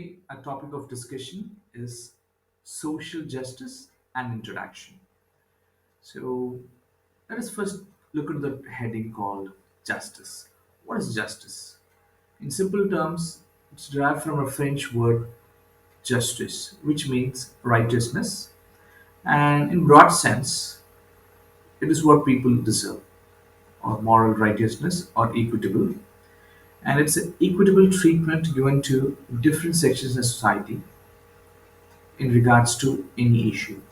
Today, our topic of discussion is social justice and interaction. So, let us first look at the heading called justice. What is justice? In simple terms, it's derived from a French word justice, which means righteousness, and in broad sense, it is what people deserve, or moral righteousness, or equitable. And it's an equitable treatment given to different sections of society in regards to any issue.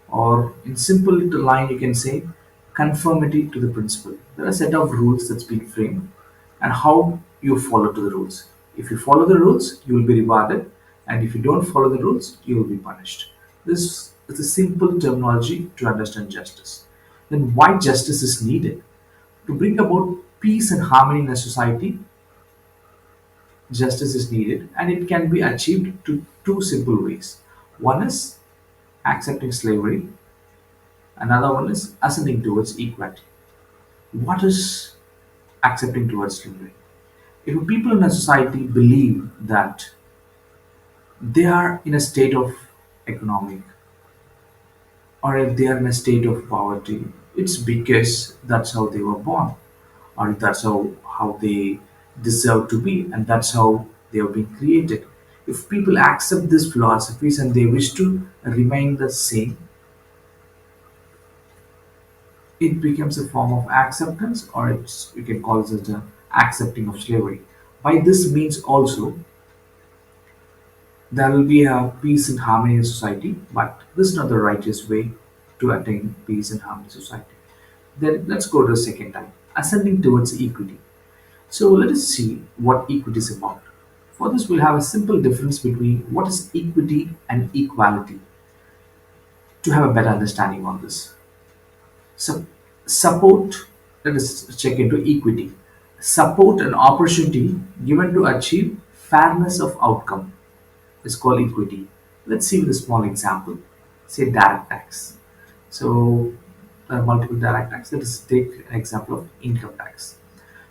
Or in simple little line, you can say conformity to the principle. There are a set of rules that's been framed and how you follow to the rules. If you follow the rules, you will be rewarded, and if you don't follow the rules, you will be punished. This is a simple terminology to understand justice. Then, why justice is needed? To bring about peace and harmony in a society, justice is needed, and it can be achieved to two simple ways. One is accepting slavery, another one is ascending towards equality. What is accepting towards slavery? If people in a society believe that they are in a state of economic, or if they are in a state of poverty, it's because that's how they were born, or that's how they deserve to be, and that's how they have been created. If people accept these philosophies and they wish to remain the same, it becomes a form of acceptance, or it's you can call it the accepting of slavery. By this means also there will be a peace and harmony in society, but this is not the righteous way to attain peace and harmony in society. Then let's go to the second type, ascending towards equity. So let us see what equity is about. For this, we'll have a simple difference between what is equity and equality to have a better understanding on this. So, support, let us check into equity. Support and opportunity given to achieve fairness of outcome is called equity. Let's see with a small example. Say direct tax. So, there are multiple direct tax. Let us take an example of income tax.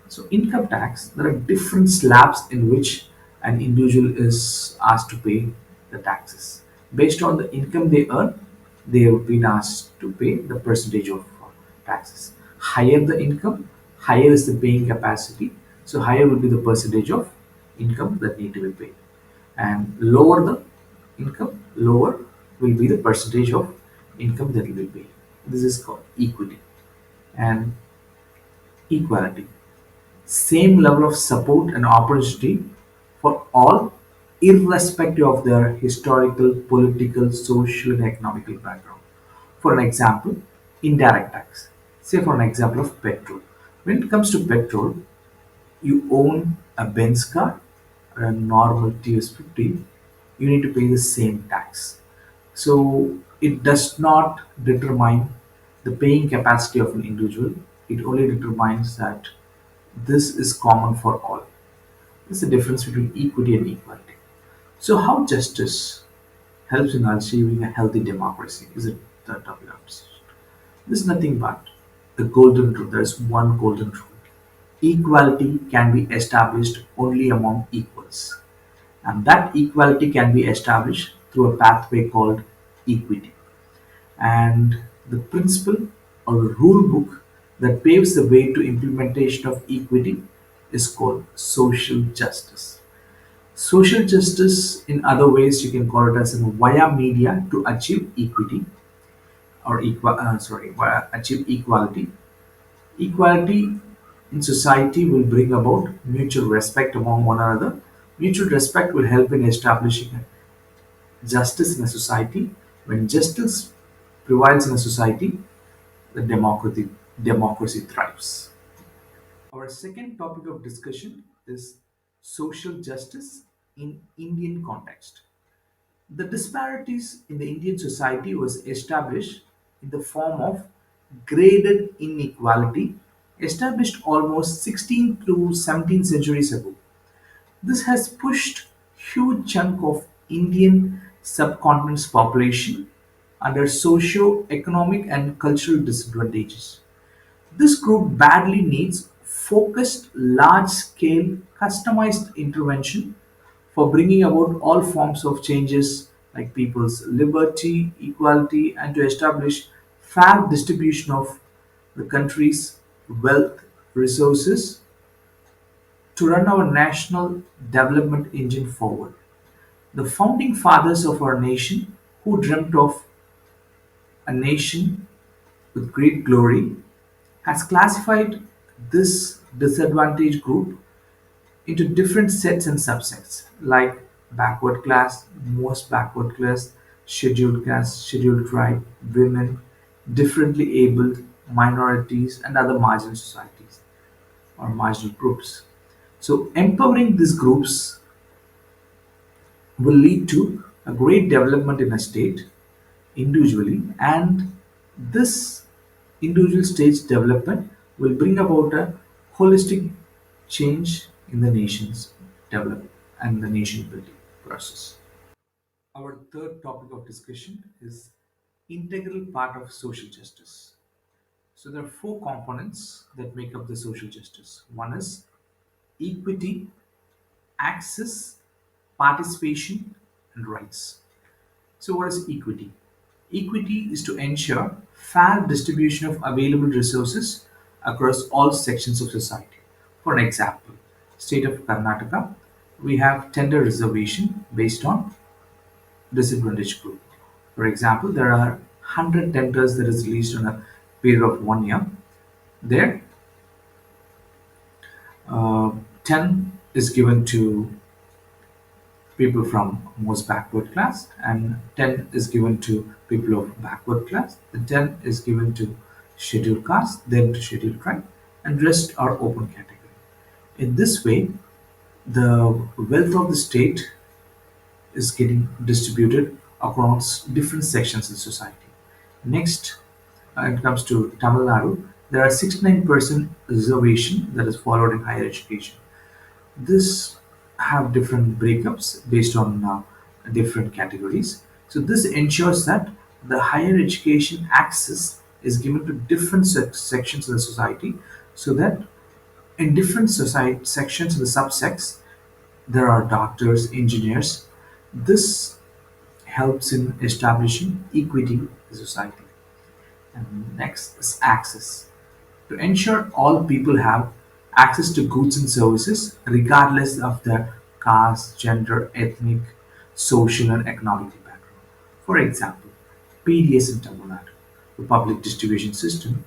So, income tax, there are different slabs in which an individual is asked to pay the taxes. Based on the income they earn, they have been asked to pay the percentage of taxes. Higher the income, higher is the paying capacity. So, higher will be the percentage of income that need to be paid. And lower the income, lower will be the percentage of income that will be paid. This is called equity and equality. Same level of support and opportunity for all, irrespective of their historical, political, social, and economical background. For an example, indirect tax. Say, for an example of petrol. When it comes to petrol, you own a Benz car or a normal TS50, you need to pay the same tax. So it does not determine the paying capacity of an individual. It only determines that this is common for all. This is the difference between equity and equality. So how justice helps in achieving a healthy democracy is it the topic of discussion. This is nothing but the golden rule. There is one golden rule. Equality can be established only among equals. And that equality can be established through a pathway called equity. And the principle or the rule book that paves the way to implementation of equity is called social justice. Social justice, in other ways, you can call it as a via media to achieve equity or achieve equality. Equality in society will bring about mutual respect among one another. Mutual respect will help in establishing justice in a society. When justice prevails in a society, the democracy thrives. Our second topic of discussion is social justice in Indian context. The disparities in the Indian society was established in the form of graded inequality established almost 16th to 17th centuries ago. This has pushed huge chunk of Indian subcontinent's population under socio-economic and cultural disadvantages. This group badly needs focused, large-scale, customized intervention for bringing about all forms of changes like people's liberty, equality, and to establish fair distribution of the country's wealth, resources to run our national development engine forward. The founding fathers of our nation, who dreamt of a nation with great glory, has classified this disadvantaged group into different sets and subsets like backward class, most backward class, scheduled tribe, women, differently abled, minorities, and other marginal societies or marginal groups. So, empowering these groups will lead to a great development in a state individually, and this individual stage development will bring about a holistic change in the nation's development and the nation building process. Our third topic of discussion is integral part of social justice. So there are four components that make up the social justice. One is equity, access, participation, and rights. So what is equity? Equity is to ensure fair distribution of available resources across all sections of society. For an example, state of Karnataka, we have tender reservation based on disadvantaged group. For example, there are 100 tenders that is released on a period of 1 year. There, 10 is given to people from most backward class, and 10 is given to people of backward class, and 10 is given to scheduled caste, then to scheduled tribe, and rest are open category. In this way, the wealth of the state is getting distributed across different sections in society. Next, when it comes to Tamil Nadu, there are 69% reservation that is followed in higher education. This have different breakups based on different categories. So this ensures that the higher education access is given to different sections of the society, so that in different society sections of the subsects there are doctors, engineers. This helps in establishing equity in the society. And next is access. To ensure all people have access to goods and services regardless of their caste, gender, ethnic, social, and economic background. For example, PDS in Tamil Nadu, the public distribution system.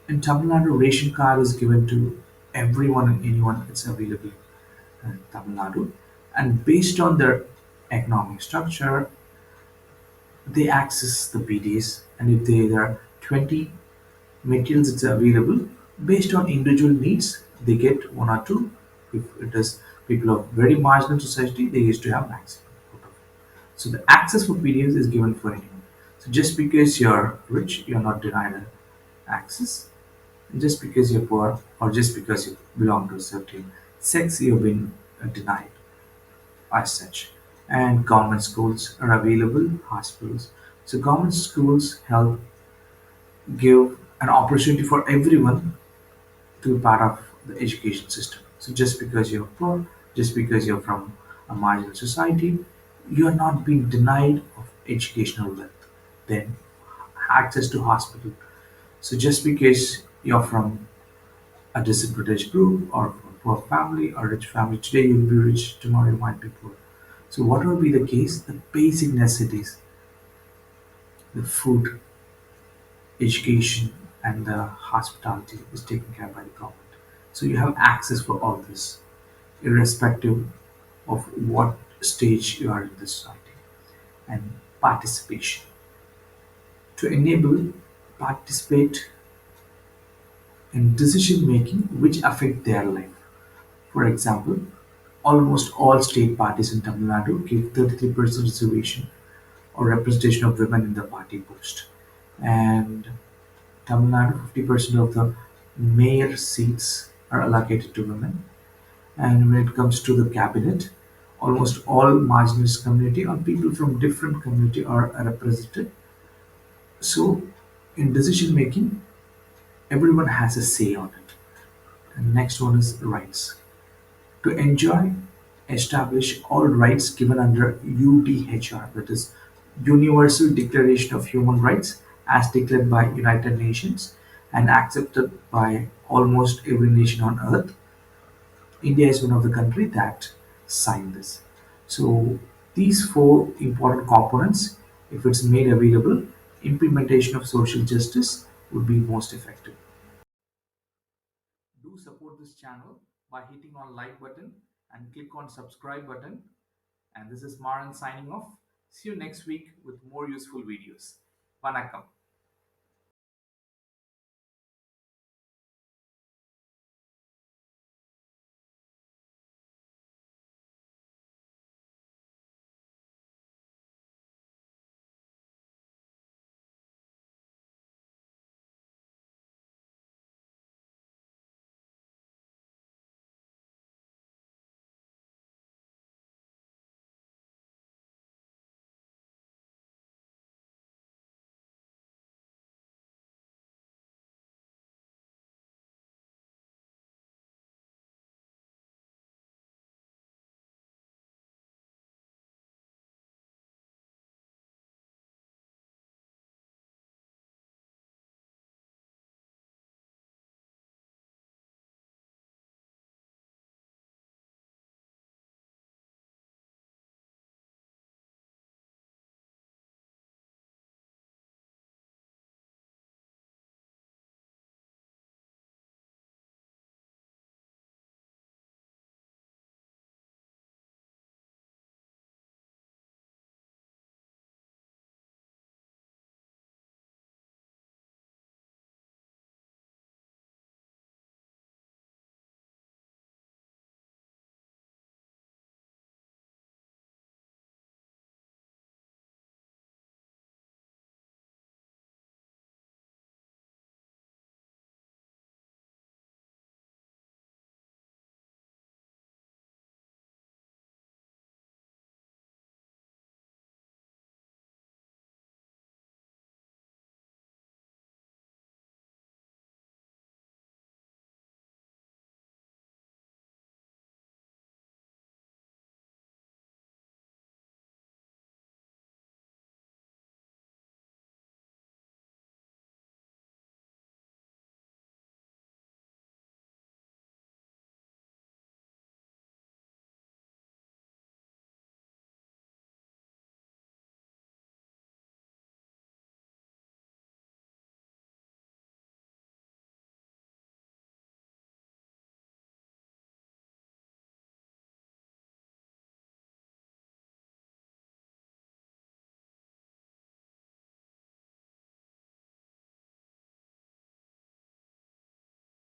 In Tamil Nadu, ration card is given to everyone and anyone it's available in Tamil Nadu. And based on their economic structure, they access the PDS. And if there are 20 materials that's available based on individual needs, they get one or two. If it is people of very marginal society, they used to have maximum. So the access for PDFs is given for anyone. So just because you're rich, you're not denied access. Just because you're poor, or just because you belong to a certain sex, you've been denied as such. And government schools are available, hospitals. So government schools help give an opportunity for everyone to be part of the education system. So just because you're poor, just because you're from a marginal society, you are not being denied of educational wealth. Then access to hospital. So just because you're from a disadvantaged group or from a poor family or rich family, today you'll be rich, tomorrow you might be poor. So whatever be the case, the basic necessities, the food, education, and the hospitality is taken care by the government. So you have access for all this, irrespective of what stage you are in the society. And participation. To enable participate in decision making which affect their life. For example, almost all state parties in Tamil Nadu give 33% reservation or representation of women in the party post. And Tamil Nadu, 50% of the mayor seats are allocated to women. And when it comes to the cabinet, almost all marginalized community or people from different community are represented. So in decision making, everyone has a say on it. And next one is rights. To enjoy establish all rights given under UDHR, that is Universal Declaration of Human Rights, as declared by United Nations and accepted by almost every nation on earth. India is one of the country that signed this. So these four important components, if it's made available, implementation of social justice would be most effective. Do support this channel by hitting on like button and click on subscribe button. And this is Maran signing off. See you next week with more useful videos. Vanakkam.